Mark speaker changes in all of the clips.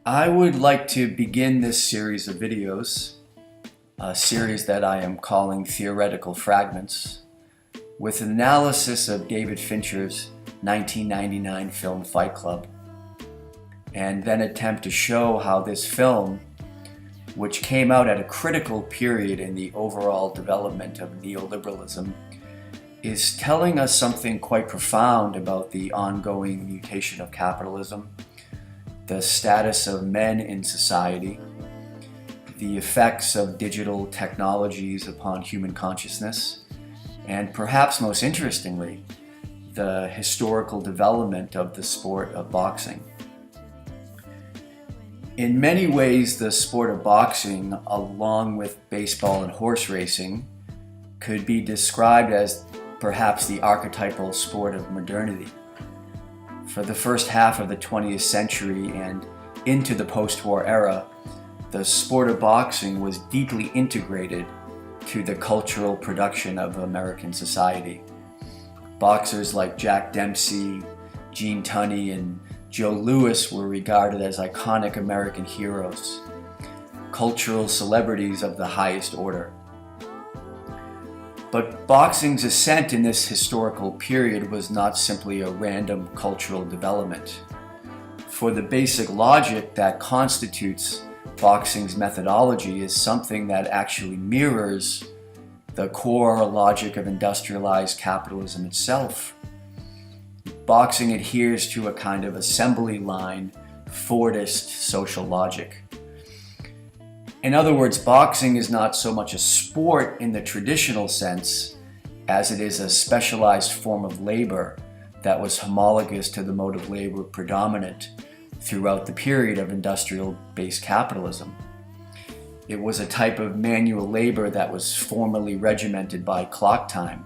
Speaker 1: I would like to begin this series of videos, a series that I am calling Theoretical Fragments, with an analysis of David Fincher's 1999 film Fight Club, and then attempt to show how this film, which came out at a critical period in the overall development of neoliberalism, is telling us something quite profound about the ongoing mutation of capitalism, the status of men in society, the effects of digital technologies upon human consciousness, and perhaps most interestingly, the historical development of the sport of boxing. In many ways, the sport of boxing, along with baseball and horse racing, could be described as perhaps the archetypal sport of modernity. For the first half of the 20th century and into the post-war era, the sport of boxing was deeply integrated to the cultural production of American society. Boxers like Jack Dempsey, Gene Tunney, and Joe Louis were regarded as iconic American heroes, cultural celebrities of the highest order. But boxing's ascent in this historical period was not simply a random cultural development. For the basic logic that constitutes boxing's methodology is something that actually mirrors the core logic of industrialized capitalism itself. Boxing adheres to a kind of assembly line, Fordist social logic. In other words, boxing is not so much a sport in the traditional sense as it is a specialized form of labor that was homologous to the mode of labor predominant throughout the period of industrial-based capitalism. It was a type of manual labor that was formally regimented by clock time,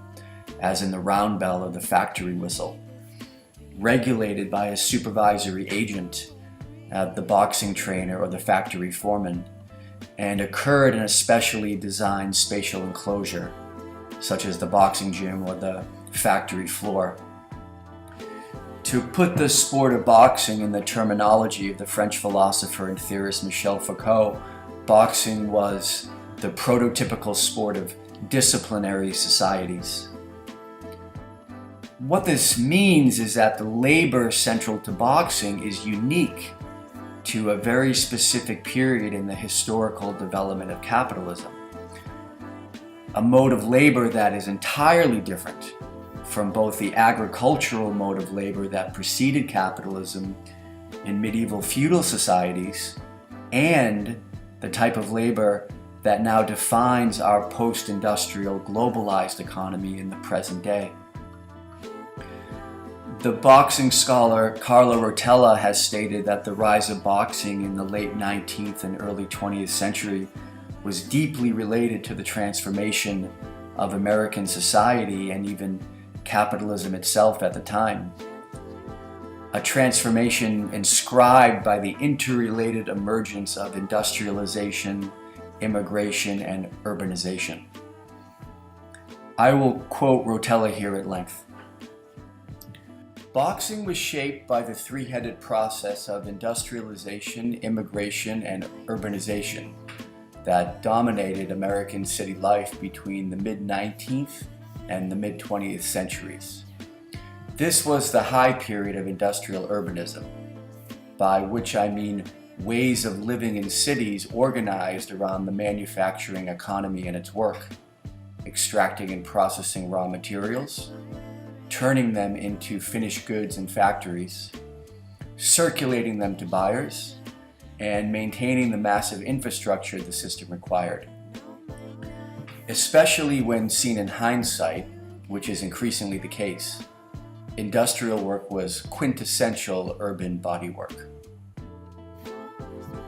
Speaker 1: as in the round bell or the factory whistle, regulated by a supervisory agent, the boxing trainer or the factory foreman, and occurred in a specially designed spatial enclosure, such as the boxing gym or the factory floor. To put the sport of boxing in the terminology of the French philosopher and theorist Michel Foucault, boxing was the prototypical sport of disciplinary societies. What this means is that the labor central to boxing is unique to a very specific period in the historical development of capitalism. A mode of labor that is entirely different from both the agricultural mode of labor that preceded capitalism in medieval feudal societies and the type of labor that now defines our post-industrial globalized economy in the present day. The boxing scholar Carlo Rotella has stated that the rise of boxing in the late 19th and early 20th century was deeply related to the transformation of American society and even capitalism itself at the time. A transformation inscribed by the interrelated emergence of industrialization, immigration, and urbanization. I will quote Rotella here at length. Boxing was shaped by the three-headed process of industrialization, immigration, and urbanization that dominated American city life between the mid-19th and the mid-20th centuries. This was the high period of industrial urbanism, by which I mean ways of living in cities organized around the manufacturing economy and its work, extracting and processing raw materials, turning them into finished goods in factories, circulating them to buyers, and maintaining the massive infrastructure the system required. Especially when seen in hindsight, which is increasingly the case, industrial work was quintessential urban bodywork.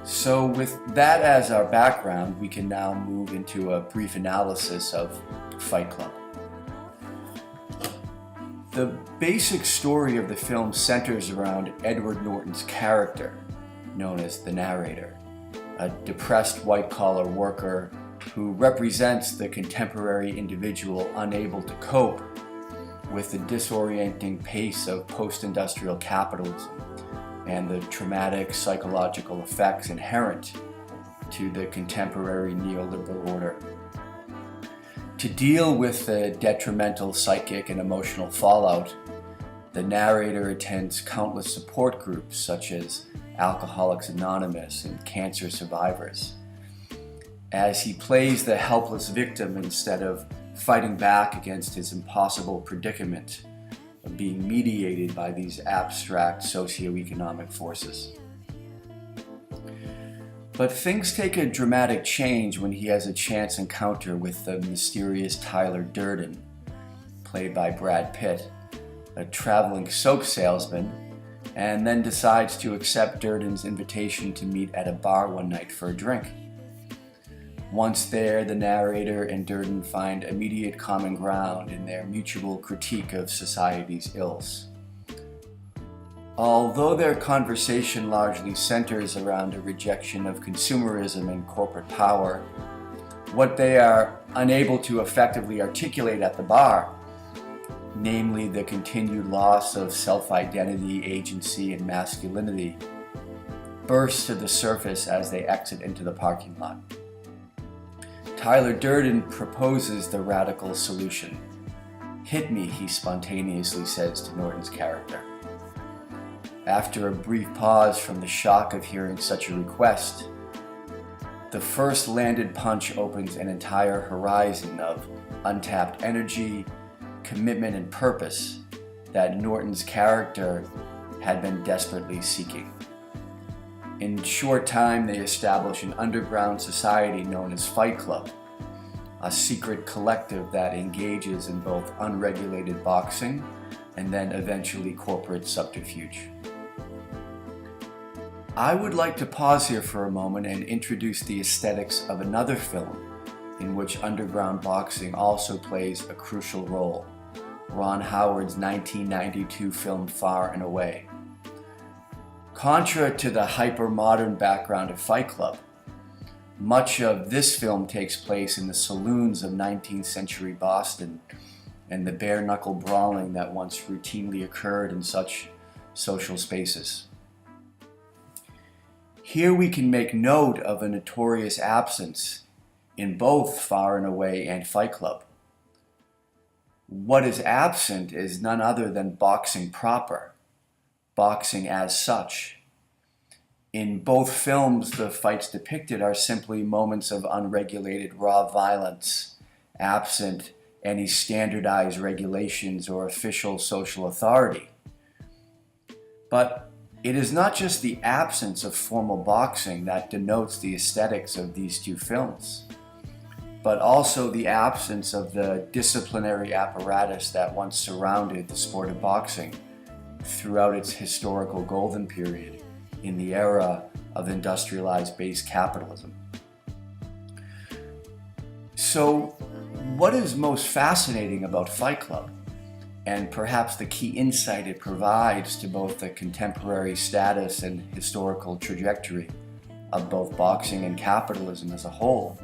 Speaker 1: So with that as our background, we can now move into a brief analysis of Fight Club. The basic story of the film centers around Edward Norton's character, known as the narrator, a depressed white-collar worker who represents the contemporary individual unable to cope with the disorienting pace of post-industrial capitalism and the traumatic psychological effects inherent to the contemporary neoliberal order. To deal with the detrimental psychic and emotional fallout, the narrator attends countless support groups such as Alcoholics Anonymous and cancer survivors. As he plays the helpless victim instead of fighting back against his impossible predicament of being mediated by these abstract socioeconomic forces. But things take a dramatic change when he has a chance encounter with the mysterious Tyler Durden, played by Brad Pitt, a traveling soap salesman, and then decides to accept Durden's invitation to meet at a bar one night for a drink. Once there, the narrator and Durden find immediate common ground in their mutual critique of society's ills. Although their conversation largely centers around a rejection of consumerism and corporate power, what they are unable to effectively articulate at the bar, namely the continued loss of self-identity, agency, and masculinity, bursts to the surface as they exit into the parking lot. Tyler Durden proposes the radical solution. "Hit me," he spontaneously says to Norton's character. After a brief pause from the shock of hearing such a request, the first landed punch opens an entire horizon of untapped energy, commitment, and purpose that Norton's character had been desperately seeking. In short time, they establish an underground society known as Fight Club, a secret collective that engages in both unregulated boxing and then eventually corporate subterfuge. I would like to pause here for a moment and introduce the aesthetics of another film in which underground boxing also plays a crucial role, Ron Howard's 1992 film Far and Away. Contra to the hyper-modern background of Fight Club, much of this film takes place in the saloons of 19th century Boston and the bare-knuckle brawling that once routinely occurred in such social spaces. Here we can make note of a notorious absence in both Far and Away and Fight Club. What is absent is none other than boxing proper, boxing as such. In both films, the fights depicted are simply moments of unregulated raw violence, absent any standardized regulations or official social authority. But it is not just the absence of formal boxing that denotes the aesthetics of these two films, but also the absence of the disciplinary apparatus that once surrounded the sport of boxing throughout its historical golden period in the era of industrialized-based capitalism. So, what is most fascinating about Fight Club, and perhaps the key insight it provides to both the contemporary status and historical trajectory of both boxing and capitalism as a whole,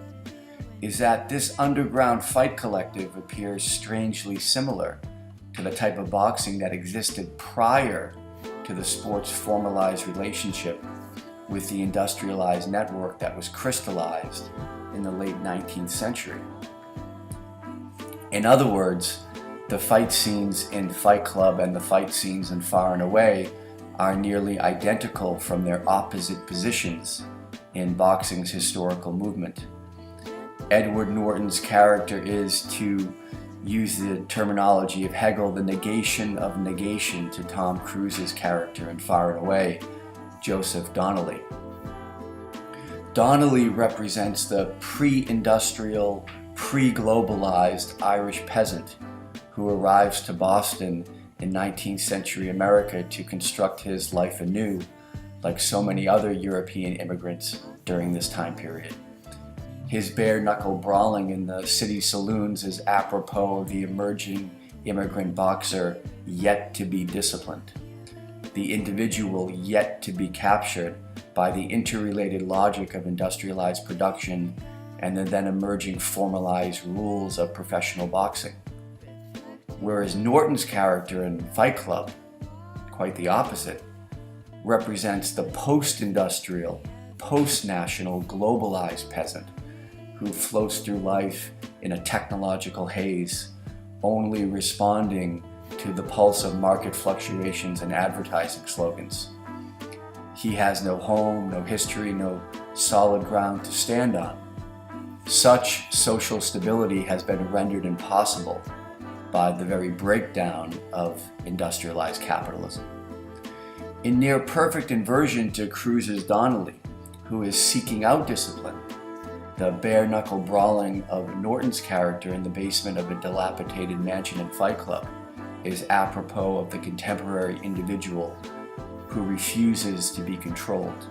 Speaker 1: is that this underground fight collective appears strangely similar to the type of boxing that existed prior to the sport's formalized relationship with the industrialized network that was crystallized in the late 19th century. In other words, the fight scenes in Fight Club and the fight scenes in Far and Away are nearly identical from their opposite positions in boxing's historical movement. Edward Norton's character is, to use the terminology of Hegel, the negation of negation to Tom Cruise's character in Far and Away, Joseph Donnelly. Donnelly represents the pre-industrial, pre-globalized Irish peasant who arrives to Boston in 19th century America to construct his life anew, like so many other European immigrants during this time period. His bare-knuckle brawling in the city saloons is apropos of the emerging immigrant boxer yet to be disciplined, the individual yet to be captured by the interrelated logic of industrialized production and the then emerging formalized rules of professional boxing. Whereas Norton's character in Fight Club, quite the opposite, represents the post-industrial, post-national, globalized peasant who floats through life in a technological haze, only responding to the pulse of market fluctuations and advertising slogans. He has no home, no history, no solid ground to stand on. Such social stability has been rendered impossible by the very breakdown of industrialized capitalism. In near perfect inversion to Cruz's Donnelly, who is seeking out discipline, the bare-knuckle brawling of Norton's character in the basement of a dilapidated mansion in Fight Club is apropos of the contemporary individual who refuses to be controlled.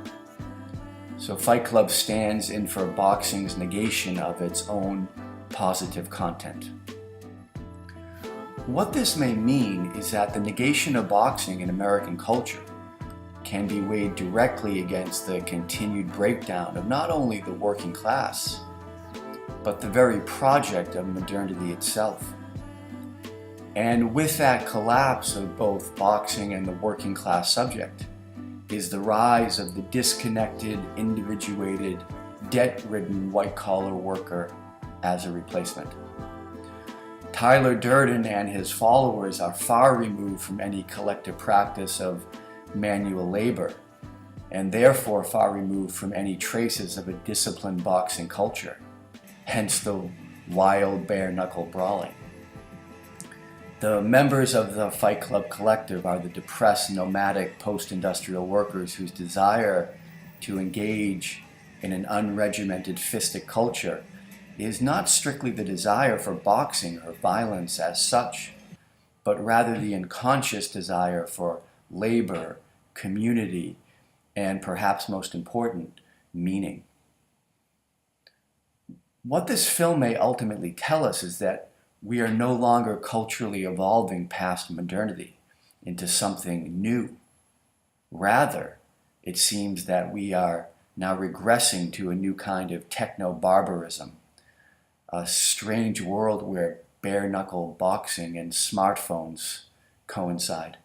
Speaker 1: So Fight Club stands in for boxing's negation of its own positive content. What this may mean is that the negation of boxing in American culture can be weighed directly against the continued breakdown of not only the working class, but the very project of modernity itself. And with that collapse of both boxing and the working class subject is the rise of the disconnected, individuated, debt-ridden white-collar worker as a replacement. Tyler Durden and his followers are far removed from any collective practice of manual labor, and therefore far removed from any traces of a disciplined boxing culture, hence the wild bare-knuckle brawling. The members of the Fight Club collective are the depressed, nomadic, post-industrial workers whose desire to engage in an unregimented fistic culture is not strictly the desire for boxing or violence as such, but rather the unconscious desire for labor, community, and perhaps most important, meaning. What this film may ultimately tell us is that we are no longer culturally evolving past modernity into something new. Rather, it seems that we are now regressing to a new kind of techno-barbarism, a strange world where bare-knuckle boxing and smartphones coincide.